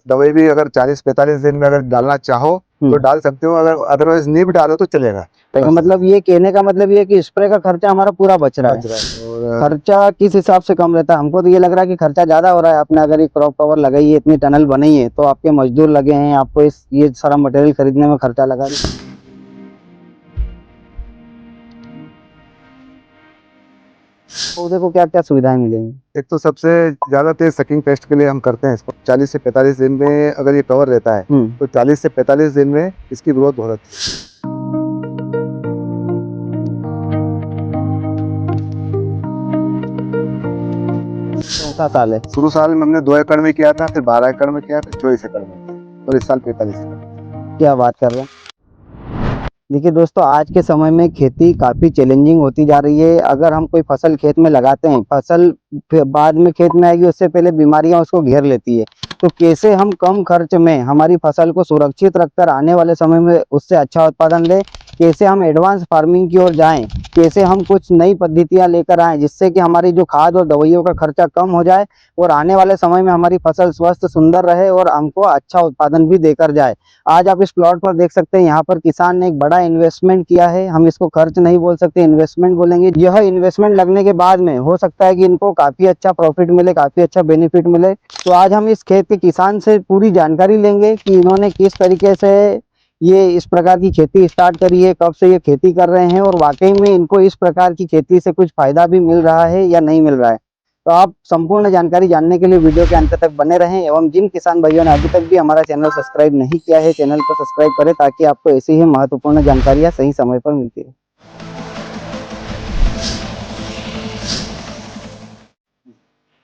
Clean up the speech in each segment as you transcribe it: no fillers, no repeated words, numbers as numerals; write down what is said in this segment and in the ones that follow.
दवाई भी अगर 40-45 दिन में अगर डालना चाहो तो डाल सकते हो, अगर अदरवाइज नहीं भी डालो तो चलेगा। तो मतलब ये कहने का मतलब ये है कि स्प्रे का खर्चा हमारा पूरा बच रहा है। और खर्चा किस हिसाब से कम रहता है? हमको तो ये लग रहा है कि खर्चा ज्यादा हो रहा है। आपने अगर ये क्रॉप कवर लगाई है, इतनी टनल बनाई है, तो आपके मजदूर लगे हैं, आपको ये सारा मटेरियल खरीदने में खर्चा लगा रही है। पौधे को क्या क्या सुविधाएं मिलेंगी? एक तो सबसे ज्यादा तेज सकिंग पेस्ट के लिए हम करते हैं इसको। 40 से 45 दिन में अगर ये कवर रहता है तो 40 से 45 दिन में इसकी ग्रोथ बहुत अच्छी है। चौथा साल है। शुरू साल में हमने 2 एकड़ में किया था, फिर 12 एकड़ में किया, फिर 24 एकड़ में किया, और इस साल 45 एकड़। क्या बात कर रहे हैं। देखिए दोस्तों, आज के समय में खेती काफ़ी चैलेंजिंग होती जा रही है। अगर हम कोई फसल खेत में लगाते हैं, फसल फिर बाद में खेत में आएगी, उससे पहले बीमारियां उसको घेर लेती है। तो कैसे हम कम खर्च में हमारी फसल को सुरक्षित रखकर आने वाले समय में उससे अच्छा उत्पादन लें, कैसे हम एडवांस फार्मिंग की ओर जाएं, कैसे हम कुछ नई पद्धतियां लेकर आएं जिससे कि हमारी जो खाद और दवाइयों का खर्चा कम हो जाए और आने वाले समय में हमारी फसल स्वस्थ सुंदर रहे और हमको अच्छा उत्पादन भी देकर जाए। आज आप इस प्लॉट पर देख सकते हैं, यहाँ पर किसान ने एक बड़ा इन्वेस्टमेंट किया है। हम इसको खर्च नहीं बोल सकते, इन्वेस्टमेंट बोलेंगे। यह इन्वेस्टमेंट लगने के बाद में हो सकता है कि इनको काफ़ी अच्छा प्रॉफिट मिले, काफ़ी अच्छा बेनिफिट मिले। तो आज हम इस खेत के किसान से पूरी जानकारी लेंगे कि इन्होंने किस तरीके से ये इस प्रकार की खेती स्टार्ट करी है, कब से ये खेती कर रहे हैं और वाकई में इनको इस प्रकार की खेती से कुछ फायदा भी मिल रहा है या नहीं मिल रहा है। तो आप संपूर्ण जानकारी जानने के लिए वीडियो के अंत तक बने रहें एवं जिन किसान भाइयों ने अभी तक भी हमारा चैनल सब्सक्राइब नहीं किया है, चैनल को सब्सक्राइब करें ताकि आपको ऐसी ही महत्वपूर्ण जानकारियां सही समय पर मिलती है।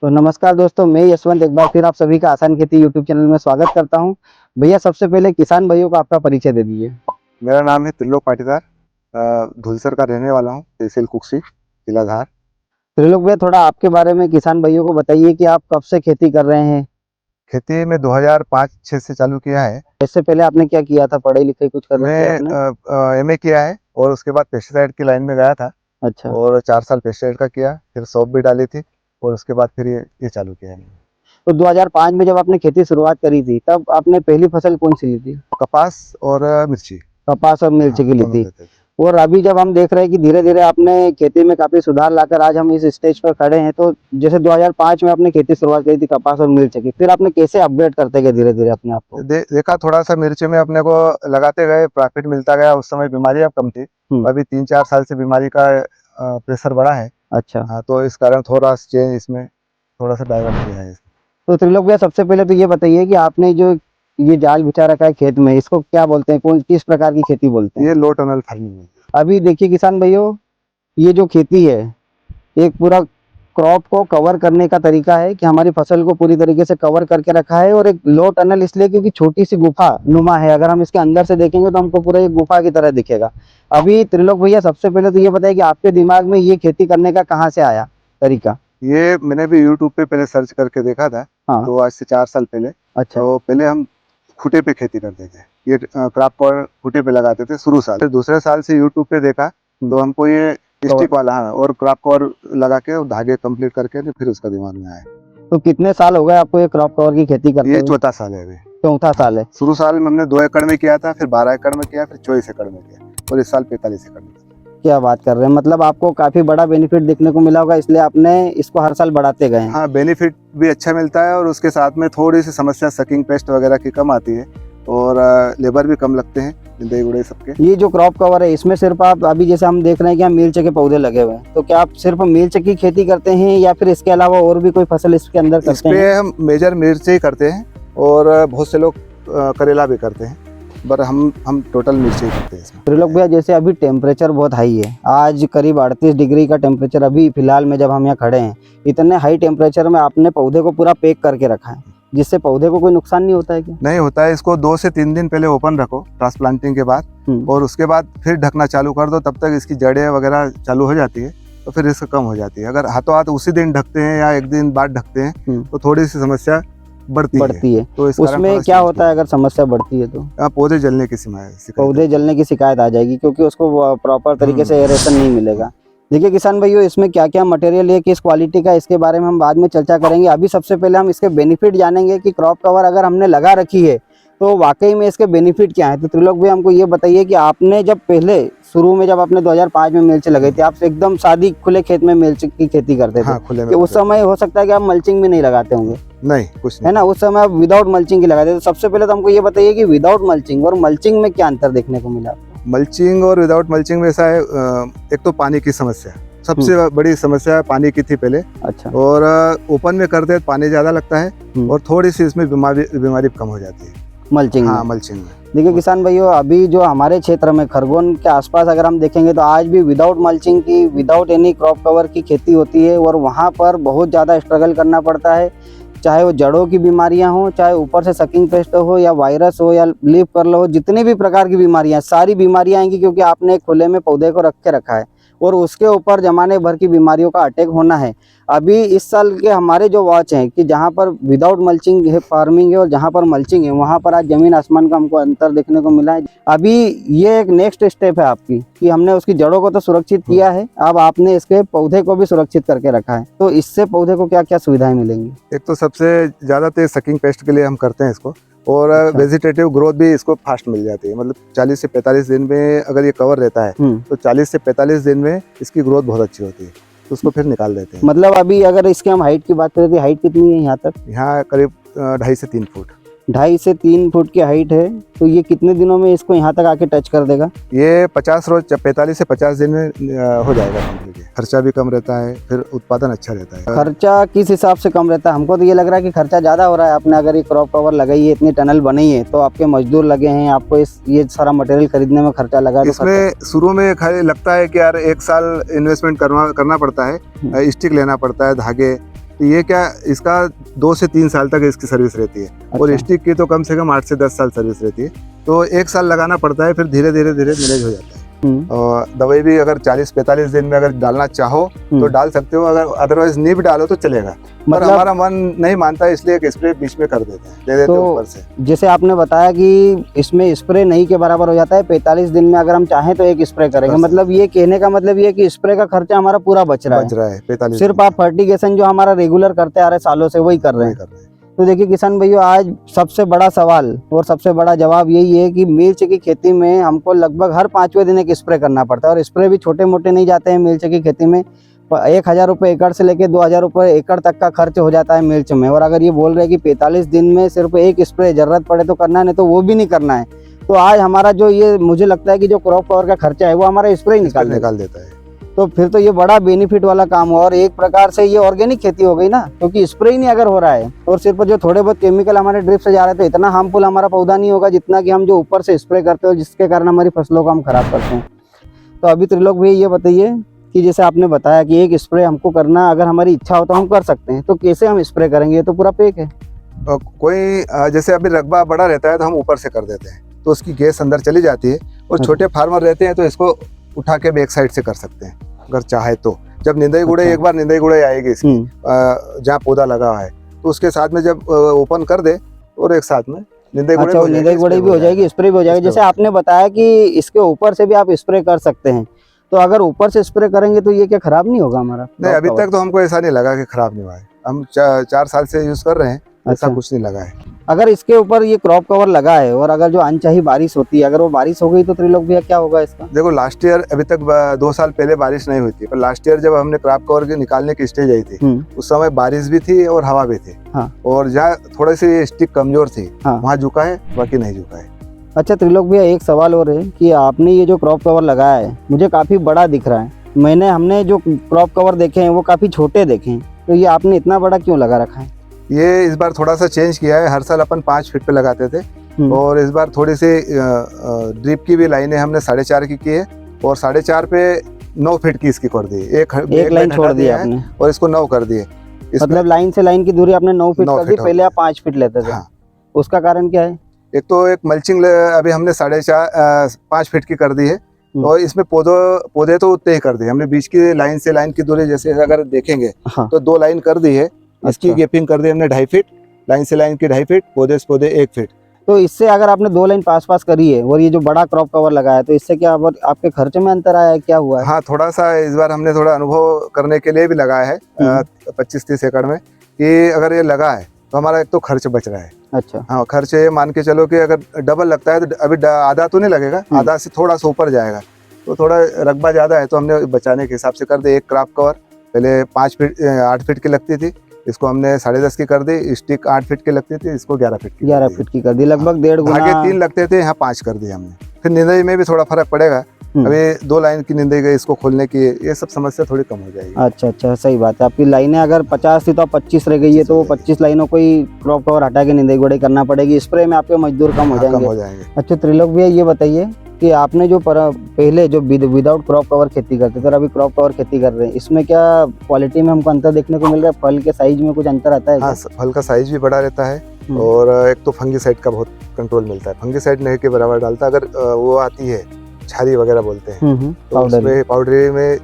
तो नमस्कार दोस्तों, मैं यशवंत एक बार फिर आप सभी का आसान खेती यूट्यूब चैनल में स्वागत करता हूं। भैया, सबसे पहले किसान भाइयों को आपका परिचय दे दीजिए। मेरा नाम है त्रिलोक पाटीदार, धुलसर का रहने वाला हूँ, तहसील कुक्सी, जिला धार। त्रिलोक भैया, थोड़ा आपके बारे में किसान भाइयों को बताइए कि आप कब से खेती कर रहे हैं। खेती में 2005-06 से चालू किया है। इससे पहले आपने क्या किया था? पढ़ाई लिखाई कुछ कर रहे थे आपने? मैं एमए किया है और उसके बाद पेस्टिसाइड की लाइन में गया था। अच्छा। और 4 साल पेस्टिसाइड का किया, फिर सौंफ भी डाली थी, और उसके बाद फिर ये चालू किया है। तो 2005 में जब आपने खेती शुरुआत करी थी, तब आपने पहली फसल कौन सी ली थी? कपास और मिर्ची। कपास और मिर्च की ली दोनों थी। देते थे। और अभी जब हम देख रहे हैं कि धीरे धीरे आपने खेती में काफी सुधार लाकर आज हम इस स्टेज पर खड़े हैं, तो जैसे 2005 में आपने खेती शुरुआत करी थी कपास और मिर्च की, फिर आपने कैसे अपग्रेड करते गए धीरे धीरे अपने आप को? देखा थोड़ा सा मिर्च में अपने को लगाते गए, प्रॉफिट मिलता गया। उस समय बीमारियां कम थी, अभी 3-4 साल से बीमारी का प्रेशर बढ़ा है। अच्छा। हाँ, तो इस कारण थोड़ा चेंज इसमें थोड़ा सा डाइवर्ट किया है। तो त्रिलोक भैया, सबसे पहले तो ये बताइए कि आपने जो ये जाल बिछा रखा है खेत में, इसको क्या बोलते हैं? कौन किस प्रकार की खेती बोलते हैं? ये लो टनल फार्मिंग है। अभी देखिए किसान भाइयों, ये जो खेती है, एक पूरा क्रॉप को कवर करने का तरीका है कि हमारी फसल को पूरी तरीके से कवर करके रखा है। और एक लो टनल इसलिए क्योंकि छोटी सी गुफा नुमा है, अगर हम इसके अंदर से देखेंगे तो हमको पूरा एक गुफा की तरह दिखेगा। अभी त्रिलोक भैया, सबसे पहले तो ये बताइए कि आपके दिमाग में ये खेती करने का कहाँ से आया तरीका? ये मैंने भी यूट्यूब पे पहले सर्च करके देखा था। हाँ। तो आज से 4 साल पहले। अच्छा। तो पहले हम खूटे पे खेती करते थे, ये क्रॉप कवर खूटे पे लगाते थे शुरू साल। फिर दूसरे साल से यूट्यूब पे देखा तो हमको ये स्टिक वाला, हाँ, और क्रॉप कवर लगा के धागे कंप्लीट करके फिर उसका दिमाग में आया। तो कितने साल हो गए आपको ये क्रॉप कवर की खेती करते ये हुए? चौथा साल है अभी। चौथा साल है। शुरू साल में हमने 2 एकड़ में किया था, फिर 12 एकड़ में किया, फिर 24 एकड़ में किया, और इस साल 45 एकड़ में। क्या बात कर रहे हैं, मतलब आपको काफी बड़ा बेनिफिट देखने को मिला होगा, इसलिए आपने इसको हर साल बढ़ाते गए हैं। हाँ, बेनिफिट भी अच्छा मिलता है, और उसके साथ में थोड़ी सी समस्या सकिंग पेस्ट वगैरह की कम आती है, और लेबर भी कम लगते हैं, जिंदगी गुड़े सबके। ये जो क्रॉप कवर है, इसमें सिर्फ आप अभी जैसे हम देख रहे हैं कि यहाँ मिर्च के पौधे लगे हुए हैं, तो क्या आप सिर्फ मिर्च की खेती करते हैं या फिर इसके अलावा और भी कोई फसल इसके अंदर करते इस पे हैं? हम मेजर मिर्च ही करते हैं, और बहुत से लोग करेला भी करते हैं, पर हम टोटल मिर्च ही करते हैं इसमें। त्रिलोक भैया, जैसे अभी टेम्परेचर बहुत हाई है, आज करीब 38 डिग्री का टेम्परेचर अभी फिलहाल में जब हम यहाँ खड़े हैं, इतने हाई टेम्परेचर में आपने पौधे को पूरा पैक करके रखा है, जिससे पौधे को कोई नुकसान नहीं होता है क्या? नहीं होता है, इसको 2 से 3 दिन पहले ओपन रखो ट्रांसप्लांटिंग के बाद, और उसके बाद फिर ढकना चालू कर दो, तब तक इसकी जड़ें वगैरह चालू हो जाती है, तो फिर इसका कम हो जाती है। अगर हाथों हाथ उसी दिन ढकते हैं या एक दिन बाद ढकते हैं तो थोड़ी सी समस्या बढ़ती है। तो उसमें क्या होता है अगर समस्या बढ़ती है तो? पौधे जलने की पौधे जलने की शिकायत आ जाएगी, क्योंकि उसको प्रॉपर तरीके से एरेशन नहीं मिलेगा। देखिए किसान भाइयों, इसमें क्या क्या मटेरियल है, किस क्वालिटी का, इसके बारे में हम बाद में चर्चा करेंगे। अभी सबसे पहले हम इसके बेनिफिट जानेंगे कि क्रॉप कवर अगर हमने लगा रखी है तो वाकई में इसके बेनिफिट क्या है। तो त्रिलोक भाई हमको ये बताइए कि आपने जब पहले शुरू में जब आपने 2005 में मिर्च लगाई थी, आप एकदम सादी खुले खेत में मिर्च की खेती करते थे। हाँ, खुले में कि उस समय हो सकता है कि आप मल्चिंग भी नहीं लगाते होंगे, नहीं, कुछ नहीं है ना, उस समय आप विदाउट मल्चिंग की लगाते थे। तो सबसे पहले तो हमको ये बताइए कि विदाउट मल्चिंग और मल्चिंग में क्या अंतर देखने को मिला? मल्चिंग और विदाउट मल्चिंग में ऐसा है, एक तो पानी की समस्या, सबसे बड़ी समस्या पानी की थी पहले। अच्छा। और ओपन में करते हैं पानी ज्यादा लगता है और थोड़ी सी इसमें बीमारी कम हो जाती है मल्चिंग हाँ, में। मल्चिंग में। देखिए किसान भाइयों, अभी जो हमारे क्षेत्र में खरगोन के आसपास अगर हम देखेंगे तो आज भी विदाउट मल्चिंग की, विदाउट एनी क्रॉप कवर की खेती होती है और वहाँ पर बहुत ज़्यादा स्ट्रगल करना पड़ता है। चाहे वो जड़ों की बीमारियां हो, चाहे ऊपर से सकिंग पेस्ट हो या वायरस हो या लीफ कर्ल हो, जितनी भी प्रकार की बीमारियां, सारी बीमारियां आएंगी क्योंकि आपने एक खुले में पौधे को रख के रखा है और उसके ऊपर जमाने भर की बीमारियों का अटैक होना है। अभी इस साल के हमारे जो वॉच हैं कि जहाँ पर विदाउट मल्चिंग है फार्मिंग है और जहाँ पर मल्चिंग है, वहाँ पर आज जमीन आसमान का हमको अंतर देखने को मिला है। अभी ये एक नेक्स्ट स्टेप है आपकी कि हमने उसकी जड़ों को तो सुरक्षित किया है, अब आपने इसके पौधे को भी सुरक्षित करके रखा है। तो इससे पौधे को क्या क्या सुविधाएं मिलेंगी? एक तो सबसे ज्यादा तेज सकिंग पेस्ट के लिए हम करते हैं इसको, और वेजिटेटिव ग्रोथ भी इसको फास्ट मिल जाती है। मतलब 40 से 45 दिन में अगर ये कवर रहता है तो 40 से 45 दिन में इसकी ग्रोथ बहुत अच्छी होती है, तो उसको फिर निकाल देते हैं। मतलब अभी अगर इसके हम हाइट की बात करें तो हाइट कितनी है यहाँ तक? यहाँ करीब 2.5 से 3 फुट। 2.5 से 3 फुट की हाइट है। तो ये कितने दिनों में इसको यहाँ तक आके टच कर देगा? ये 50 रोज 45 से 50 दिन में हो जाएगा कंप्लीट। खर्चा भी कम रहता है, फिर उत्पादन अच्छा रहता है। खर्चा किस हिसाब से कम रहता है? हमको तो ये लग रहा है कि खर्चा ज़्यादा हो रहा है। आपने अगर ये क्रॉप कवर लगाई है, इतनी टनल बनाई है, तो आपके मजदूर लगे हैं, आपको ये सारा मटेरियल खरीदने में खर्चा लगा। इसमें शुरू में खाली लगता है कि यार 1 साल इन्वेस्टमेंट करना पड़ता है, स्टिक लेना पड़ता है, धागे। तो ये क्या, इसका 2 से 3 साल तक इसकी सर्विस रहती है। अच्छा। और स्टिक की तो कम से कम 8 से 10 साल सर्विस रहती है। तो 1 साल लगाना पड़ता है, फिर धीरे धीरे मैनेज हो जाता है। और दवाई भी अगर 40-45 दिन में अगर डालना चाहो तो डाल सकते हो, अगर अदरवाइज नहीं भी डालो तो चलेगा। पर हमारा मन नहीं मानता, इसलिए एक स्प्रे बीच में कर देते हैं, दे देते हैं ऊपर से। जैसे आपने बताया कि इसमें स्प्रे नहीं के बराबर हो जाता है, 45 दिन में अगर हम चाहें तो एक स्प्रे करेंगे। मतलब ये कहने का मतलब ये कि स्प्रे का खर्चा हमारा पूरा बच रहा है 45। सिर्फ आप फर्टिगेशन जो हमारा रेगुलर करते आ रहे सालों से वही कर रहे हैं। तो देखिए किसान भाइयों, आज सबसे बड़ा सवाल और सबसे बड़ा जवाब यही है कि मिर्च की खेती में हमको लगभग हर 5वें दिन एक स्प्रे करना पड़ता है। और स्प्रे भी छोटे मोटे नहीं जाते हैं मिर्च की खेती में। 1000 रुपये एकड़ से लेके 2000 रुपये एकड़ तक का खर्च हो जाता है मिर्च में। और अगर ये बोल रहे हैं कि 45 दिन में सिर्फ एक स्प्रे जरूरत पड़े तो करना है, नहीं तो वो भी नहीं करना है। तो आज हमारा जो ये मुझे लगता है कि जो क्रॉप कवर का खर्चा है वो हमारा स्प्रे निकाल देता है। तो फिर तो ये बड़ा बेनिफिट वाला काम हुआ और एक प्रकार से ये ऑर्गेनिक खेती हो गई ना, क्योंकि स्प्रे ही नहीं अगर हो रहा है और सिर्फ जो थोड़े बहुत केमिकल हमारे ड्रिप से जा रहे थे, इतना हार्मफुल हमारा पौधा नहीं होगा जितना कि हम जो ऊपर से स्प्रे करते हो, जिसके कारण हमारी फसलों को हम खराब करते हैं। तो अभी त्रिलोक भाई ये बताइए कि जैसे आपने बताया कि एक स्प्रे हमको करना, अगर हमारी इच्छा हो तो हम कर सकते हैं, तो कैसे हम स्प्रे करेंगे? ये तो पूरा पैक है। कोई जैसे अभी रकबा बड़ा रहता है तो हम ऊपर से कर देते हैं, तो उसकी गैस अंदर चली जाती है। और छोटे फार्मर रहते हैं तो इसको उठा के बैक साइड से कर सकते हैं अगर चाहे तो। जब निंदाई गुड़ाई, एक बार निंदाई गुड़ाई आएगी इसकी जहाँ पौधा लगा है, तो उसके साथ में जब ओपन कर दे और एक साथ में निंदाई गुड़ाई भी हो जाएगी, स्प्रे भी हो जाएगी। जैसे आपने बताया कि इसके ऊपर से भी आप स्प्रे कर सकते हैं, तो अगर ऊपर से स्प्रे करेंगे तो ये क्या खराब नहीं होगा हमारा? नहीं, अभी तक तो हमको ऐसा नहीं लगा कि खराब नहीं हुआ है। हम 4 साल से यूज कर रहे हैं, ऐसा कुछ नहीं लगा है। अगर इसके ऊपर ये क्रॉप कवर लगा है और अगर जो अनचाही बारिश होती है, अगर वो बारिश हो गई तो त्रिलोक भैया क्या होगा इसका? देखो, लास्ट ईयर अभी तक 2 साल पहले बारिश नहीं हुई थी, पर लास्ट ईयर जब हमने क्रॉप कवर के निकालने की स्टेज आई थी, उस समय बारिश भी थी और हवा भी थी। और जहाँ थोड़ी सी स्टिक कमजोर थी वहाँ झुका है, बाकी नहीं झुका है। अच्छा त्रिलोक भैया, एक सवाल और है कि आपने ये जो क्रॉप कवर लगाया है मुझे काफी बड़ा दिख रहा है। हमने जो क्रॉप कवर देखे हैं वो काफी छोटे देखे हैं, तो ये आपने इतना बड़ा क्यों लगा रखा है? ये इस बार थोड़ा सा चेंज किया है। हर साल अपन 5 फीट पे लगाते थे और इस बार थोड़ी सी ड्रिप की भी लाइनें हमने 4.5 की है और 4.5 पे 9 फीट की इसकी कर दी। एक लाइन छोड़ दी आपने और इसको 9 कर दिए। मतलब लाइन से लाइन की दूरी आपने 9 फीट कर दी, पहले आप 5 फीट लेते थे। उसका कारण क्या है? एक तो एक मल्चिंग अभी हमने 5 फीट की कर दी है और इसमें पौधे तो उतने ही कर दिए हमने। बीच की लाइन से लाइन की दूरी जैसे अगर देखेंगे तो 2 लाइन कर दी है। इसकी गैपिंग कर दी हमने 2.5 फीट, लाइन से लाइन की 2.5 फीट, पौधे से पौधे 1 फीट। तो इससे अगर आपने 2 लाइन पास पास करी है और ये जो बड़ा क्रॉप कवर लगाया तो इससे क्या आपके खर्चे में अंतर आया है, क्या हुआ है? हाँ, थोड़ा सा इस बार हमने थोड़ा अनुभव करने के लिए भी लगाया है 25-30 एकड़ में, कि अगर ये लगा है तो हमारा एक तो खर्च बच रहा है। अच्छा। हाँ, खर्च ये मान के चलो कि अगर डबल लगता है तो अभी आधा तो नहीं लगेगा, आधा से थोड़ा सा ऊपर जाएगा, तो थोड़ा रकबा ज़्यादा है तो हमने बचाने के हिसाब से कर दे। एक क्रॉप कवर पहले 8 फीट की लगती थी, इसको हमने 10.5 की कर दी। स्टिक 8 फीट की लगती थी, इसको 11 फीट की 11 फीट की कर दी, लगभग 1.5 गुना। आगे 3 लगते थे, यहाँ 5 कर दिए हमने। फिर निंदाई में भी थोड़ा फर्क पड़ेगा, अभी 2 लाइन की निंदाई गई, इसको खोलने की, ये सब समस्या थोड़ी कम हो जाएगी। अच्छा अच्छा, सही बात है। आपकी लाइनें अगर 50 थी तो 25 रह गई है, तो वो 25 लाइनों को ही क्रॉप कवर हटा के निंदाई गोड़ाई करना पड़ेगी। स्प्रे में आपके मजदूर कम हो जाएंगे। अच्छा त्रिलोक भैया, ये बताइए कि आपने जो पहले जो विदाउट क्रॉप कवर खेती करते थे और अभी क्रॉप कवर खेती कर रहे हैं, इसमें क्या क्वालिटी में हमको अंतर देखने को मिल रहा है? फल के साइज में कुछ अंतर आता है? हाँ, फल का साइज भी बड़ा रहता है और एक तो फंगीसाइड का बहुत कंट्रोल मिलता है। फंगीसाइड नहीं के बराबर डालता, अगर वो आती है छारी वगैरह बोलते हैं, तो उसमें पाउडरी में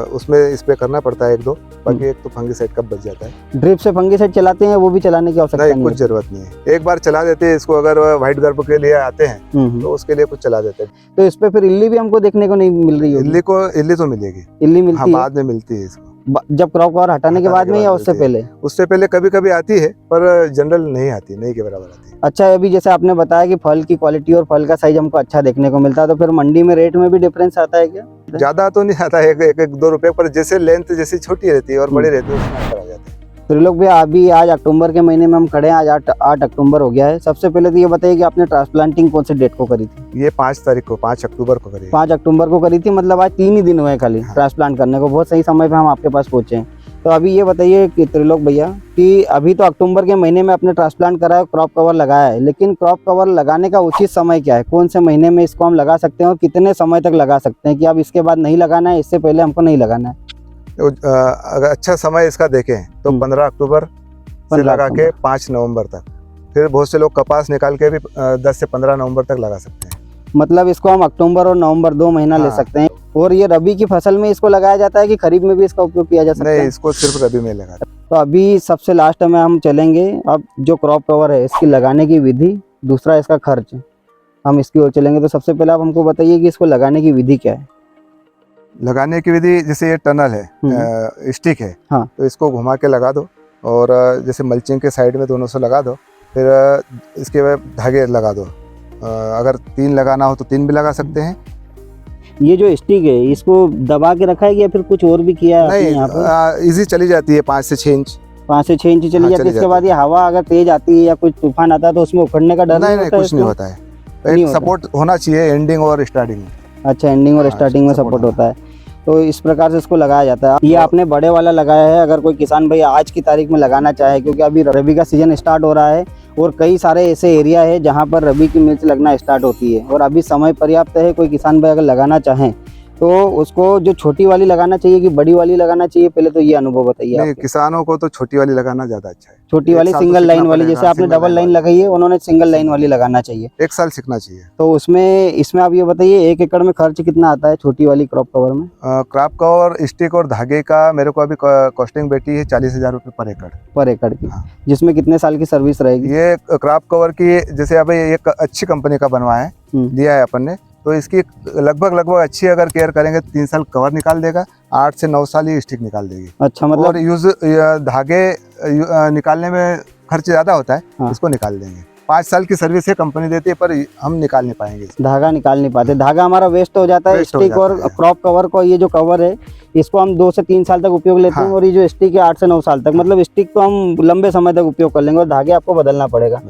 उसमें स्प्रे करना पड़ता है 1-2, बाकी एक तो फंगीसाइड का बच जाता है। ड्रिप से फंगीसाइड चलाते हैं, वो भी चलाने की आवश्यकता नहीं? कुछ जरूरत नहीं है, एक बार चला देते हैं इसको। अगर व्हाइट गर्भ के लिए आते हैं तो उसके लिए कुछ चला देते हैं। तो इस पे फिर इल्ली भी हमको देखने को नहीं मिल रही है? इल्ली तो मिलेगी, इल्ली मिलती है बाद में मिलती है इसको, जब क्रॉप कवर हटाने के बाद में या उससे पहले? उससे पहले कभी कभी आती है, पर जनरल नहीं आती, नहीं के बराबर आती है। अच्छा, अभी जैसे आपने बताया कि फल की क्वालिटी और फल का साइज हमको अच्छा देखने को मिलता है, तो फिर मंडी में रेट में भी डिफरेंस आता है क्या? ज्यादा तो नहीं आता है, 1-2 रुपए, पर जैसे लेंथ जैसी छोटी रहती है और बड़ी रहती है उसमें अंतर आ जाता है। त्रिलोक भैया, अभी आज अक्टूबर के महीने में हम खड़े हैं, आज 8 अक्टूबर हो गया है। सबसे पहले तो ये बताइए कि आपने ट्रांसप्लांटिंग कौन सी डेट को करी थी? ये 5 अक्टूबर को करी। 5 अक्टूबर को करी थी, मतलब आज 3 ही दिन हुए खाली ट्रांसप्लांट करने को। बहुत सही समय पे हम आपके पास पहुंचे हैं। तो अभी ये बताइए कि त्रिलोक भैया, कि अभी तो अक्टूबर के महीने में आपने ट्रांसप्लांट करा है, क्रॉप कवर लगाया है, लेकिन क्रॉप कवर लगाने का उचित समय क्या है? कौन से महीने में इसको हम लगा सकते हैं और कितने समय तक लगा सकते हैं कि अब इसके बाद नहीं लगाना है, इससे पहले हमको नहीं लगाना है? अगर अच्छा समय इसका देखें तो 15 अक्टूबर से लगा के 5 नवंबर तक। फिर बहुत से लोग कपास निकाल के भी 10 से 15 नवंबर तक लगा सकते हैं। मतलब इसको हम अक्टूबर और नवंबर 2 महीना ले सकते हैं। और ये रबी की फसल में इसको लगाया जाता है कि खरीफ में भी इसका उपयोग किया जा सकता है? नहीं, इसको सिर्फ रबी में लगा। तो अभी सबसे लास्ट में हम चलेंगे, अब जो क्रॉप कवर है इसकी लगाने की विधि, दूसरा इसका खर्च, हम इसकी ओर चलेंगे। तो सबसे पहले आप हमको बताइए कि इसको लगाने की विधि क्या है? लगाने की विधि, जैसे ये टनल है, स्टिक है, हाँ, तो इसको घुमा के लगा दो और जैसे मल्चिंग के साइड में दोनों से लगा दो। फिर इसके बाद धागे लगा दो। अगर 3 लगाना हो तो 3 भी लगा सकते हैं। ये जो स्टिक है इसको दबा के रखा है या फिर कुछ और भी किया है? नहीं, यहाँ पर इजी चली जाती है 5 से 6 इंच। 5 से 6 इंच चली जाती है। इसके बाद ये हवा अगर तेज आती है या कुछ तूफान आता है तो उसमें उखड़ने का डर नहीं, कुछ नहीं होता है। एक सपोर्ट होना चाहिए एंडिंग और स्टार्टिंग में। अच्छा, एंडिंग और स्टार्टिंग में सपोर्ट होता है, तो इस प्रकार से इसको लगाया जाता है। ये आपने बड़े वाला लगाया है। अगर कोई किसान भाई आज की तारीख में लगाना चाहे, क्योंकि अभी रबी का सीजन स्टार्ट हो रहा है और कई सारे ऐसे एरिया है जहाँ पर रबी की मिर्च लगना स्टार्ट होती है और अभी समय पर्याप्त है, कोई किसान भाई अगर लगाना चाहें तो उसको जो छोटी वाली लगाना चाहिए कि बड़ी वाली लगाना चाहिए, पहले तो ये अनुभव बताइए। नहीं, किसानों को तो छोटी वाली लगाना ज्यादा अच्छा है। छोटी वाली सिंगल लाइन वाली, जैसे आपने डबल लाइन लगाई है, उन्होंने सिंगल लाइन वाली लगाना चाहिए। 1 साल सीखना चाहिए। तो इसमें आप ये बताइए 1 एकड़ में खर्च कितना आता है छोटी वाली क्रॉप कवर में? क्रॉप कवर, स्टिक और धागे का मेरे को अभी कॉस्टिंग बैठी है 40,000 रुपये पर एकड़ की। हाँ। जिसमें कितने साल की सर्विस रहेगी? ये क्रॉप कवर की, जैसे अभी एक अच्छी कंपनी का बनवा है, दिया है अपन ने, तो इसकी लगभग अच्छी अगर केयर करेंगे 3 साल कवर निकाल देगा, 8 से 9 साल ये स्टिक निकाल देगी। अच्छा, मतलब और धागे निकालने में खर्च ज्यादा होता है। हाँ। इसको निकाल देंगे। 5 साल की सर्विस है, कंपनी देती है, पर हम निकाल नहीं पाएंगे। धागा निकाल नहीं पाते, धागा हमारा वेस्ट हो जाता है। स्टिक और क्रॉप कवर को, ये जो कवर है इसको हम 2 से 3 साल तक उपयोग लेते हैं और ये जो स्टिक है 8 से 9 साल तक। मतलब स्टिक तो हम लंबे समय तक उपयोग कर लेंगे और धागे आपको बदलना पड़ेगा।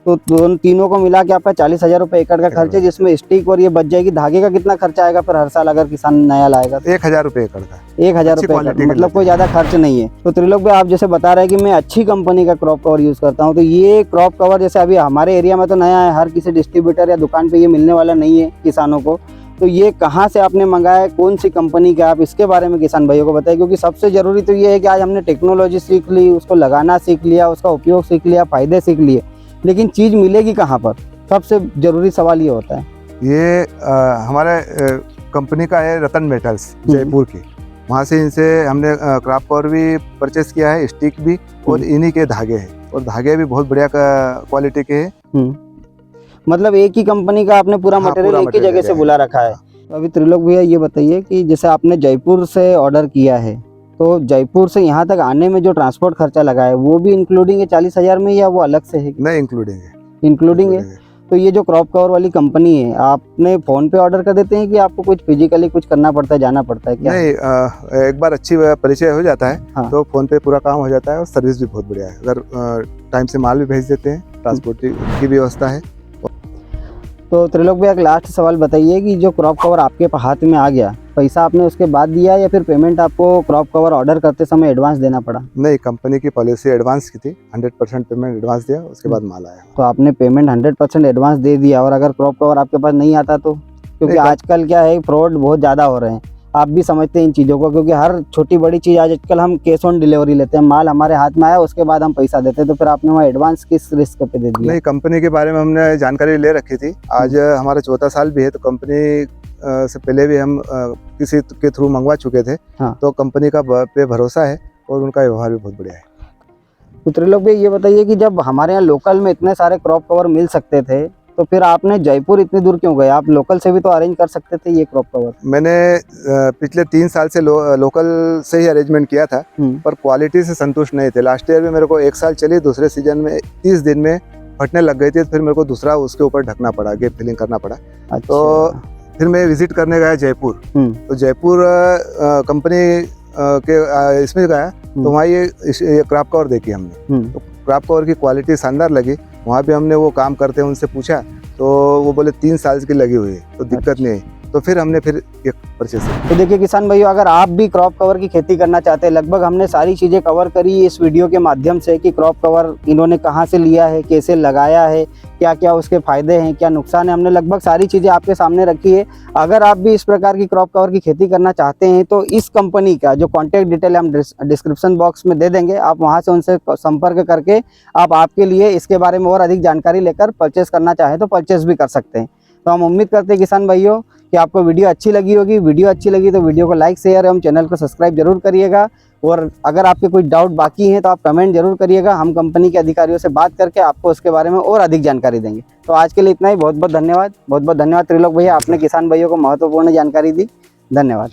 तो तीनों को मिला के आपका 40,000 रुपये एकड़ का खर्च है, जिसमें स्टिक और ये बच जाएगी। धागे का कितना खर्चा आएगा फिर हर साल अगर किसान नया लाएगा? 1,000 रुपये एकड़ का। 1,000 रुपये, मतलब कोई ज्यादा खर्च नहीं है। तो त्रिलोक भाई, आप जैसे बता रहे हैं कि मैं अच्छी कंपनी का क्रॉप कवर यूज करता हूँ, तो ये क्रॉप कवर जैसे अभी हमारे एरिया में तो नया है, हर किसी डिस्ट्रीब्यूटर या दुकान पे ये मिलने वाला नहीं है किसानों को। तो ये कहाँ से आपने मंगाया है, कौन सी कंपनी का, आप इसके बारे में किसान भाइयों को बताइए। क्योंकि सबसे जरूरी तो ये है कि आज हमने टेक्नोलॉजी सीख ली, उसको लगाना सीख लिया, उसका उपयोग सीख लिया, फायदे सीख लिए, लेकिन चीज़ मिलेगी कहाँ पर? सबसे जरूरी सवाल ये होता है। ये हमारे कंपनी का है रतन मेटल्स, जयपुर की। वहाँ से इनसे हमने क्रॉप कवर भी परचेस किया है, स्टिक भी, और इन्हीं के धागे हैं, और धागे भी बहुत बढ़िया क्वालिटी के हैं। मतलब एक ही कंपनी का आपने पूरा हाँ, मटेरियल पूरा एक ही material जगह से है। बुला रखा है। तो अभी त्रिलोक भैया ये बताइए कि जैसे आपने जयपुर से ऑर्डर किया है, तो जयपुर से यहाँ तक आने में जो ट्रांसपोर्ट खर्चा लगा है वो भी इंक्लूडिंग है 40,000 में, या वो अलग से है? नहीं, इंक्लूडिंग है। इंक्लूडिंग है। including है। तो ये जो क्रॉप कवर वाली कंपनी है, आपने फ़ोन पे ऑर्डर कर देते हैं कि आपको कुछ फिजिकली कुछ करना पड़ता है, जाना पड़ता है क्या? नहीं, एक बार अच्छी परिचय हो जाता है हाँ। तो फोन पे पूरा काम हो जाता है और सर्विस भी बहुत बढ़िया है। अगर टाइम से माल भी भेज देते हैं, ट्रांसपोर्ट की व्यवस्था है। तो त्रिलोक भैया एक लास्ट सवाल बताइए कि जो क्रॉप कवर आपके हाथ में आ गया, पैसा आपने उसके बाद दिया या फिर पेमेंट आपको क्रॉप कवर ऑर्डर करते समय एडवांस देना पड़ा? नहीं, कंपनी की पॉलिसी एडवांस की थी, 100% पेमेंट एडवांस दिया, उसके बाद माल आया। तो आपने पेमेंट 100% एडवांस दे दिया, और अगर क्रॉप कवर आपके पास नहीं आता तो? क्योंकि नहीं, आजकल क्या है, फ्रॉड बहुत ज़्यादा हो रहे हैं, आप भी समझते हैं इन चीज़ों को, क्योंकि हर छोटी बड़ी चीज़ आजकल हम कैश ऑन डिलीवरी लेते हैं, माल हमारे हाथ में आया उसके बाद हम पैसा देते हैं, तो फिर आपने वहाँ एडवांस किस रिस्क पे दे दिया? नहीं, कंपनी के बारे में हमने जानकारी ले रखी थी। आज हमारा चौथा साल भी है, तो कंपनी से पहले भी हम किसी के थ्रू मंगवा चुके थे। हाँ। तो कंपनी का पे भरोसा है और उनका व्यवहार भी बहुत बढ़िया है। तो त्रिलोक भाई ये बताइए कि जब हमारे यहाँ लोकल में इतने सारे क्रॉप कवर मिल सकते थे, तो फिर आपने जयपुर इतनी दूर क्यों गए? आप लोकल से भी तो अरेंज कर सकते थे ये क्रॉप कवर। मैंने पिछले 3 साल से लोकल से ही अरेंजमेंट किया था, पर क्वालिटी से संतुष्ट नहीं थे। लास्ट ईयर में मेरे को 1 साल चली, दूसरे सीजन में 30 दिन में फटने लग गई थी, फिर मेरे को दूसरा उसके ऊपर ढकना पड़ा, गेप फिलिंग करना पड़ा। अच्छा। तो फिर मैं विजिट करने गया जयपुर। तो जयपुर कंपनी के इसमें गया, तो वहाँ ये क्रॉप कवर देखी हमने। तो क्रॉप कवर की क्वालिटी शानदार लगी। वहाँ भी हमने वो काम करते हैं उनसे पूछा, तो वो बोले 3 साल की लगी हुई है, तो दिक्कत नहीं है। तो फिर हमने एक परचेस किया। तो देखिए किसान भाइयों, अगर आप भी क्रॉप कवर की खेती करना चाहते हैं, लगभग हमने सारी चीज़ें कवर करी इस वीडियो के माध्यम से कि क्रॉप कवर इन्होंने कहाँ से लिया है, कैसे लगाया है, क्या क्या उसके फायदे हैं, क्या नुकसान है, हमने लगभग सारी चीज़ें आपके सामने रखी है। अगर आप भी इस प्रकार की क्रॉप कवर की खेती करना चाहते हैं, तो इस कंपनी का जो कॉन्टैक्ट डिटेल हम डिस्क्रिप्शन बॉक्स में दे देंगे, आप वहाँ से उनसे संपर्क करके आप आपके लिए इसके बारे में और अधिक जानकारी लेकर परचेस करना चाहें तो परचेस भी कर सकते हैं। तो हम उम्मीद करते हैं किसान भाइयों कि आपको वीडियो अच्छी लगी होगी। वीडियो अच्छी लगी तो वीडियो को लाइक शेयर एवं चैनल को सब्सक्राइब जरूर करिएगा, और अगर आपके कोई डाउट बाकी हैं तो आप कमेंट जरूर करिएगा। हम कंपनी के अधिकारियों से बात करके आपको उसके बारे में और अधिक जानकारी देंगे। तो आज के लिए इतना ही। बहुत बहुत धन्यवाद। बहुत बहुत धन्यवाद त्रिलोक भैया, आपने किसान भाइयों को महत्वपूर्ण जानकारी दी। धन्यवाद।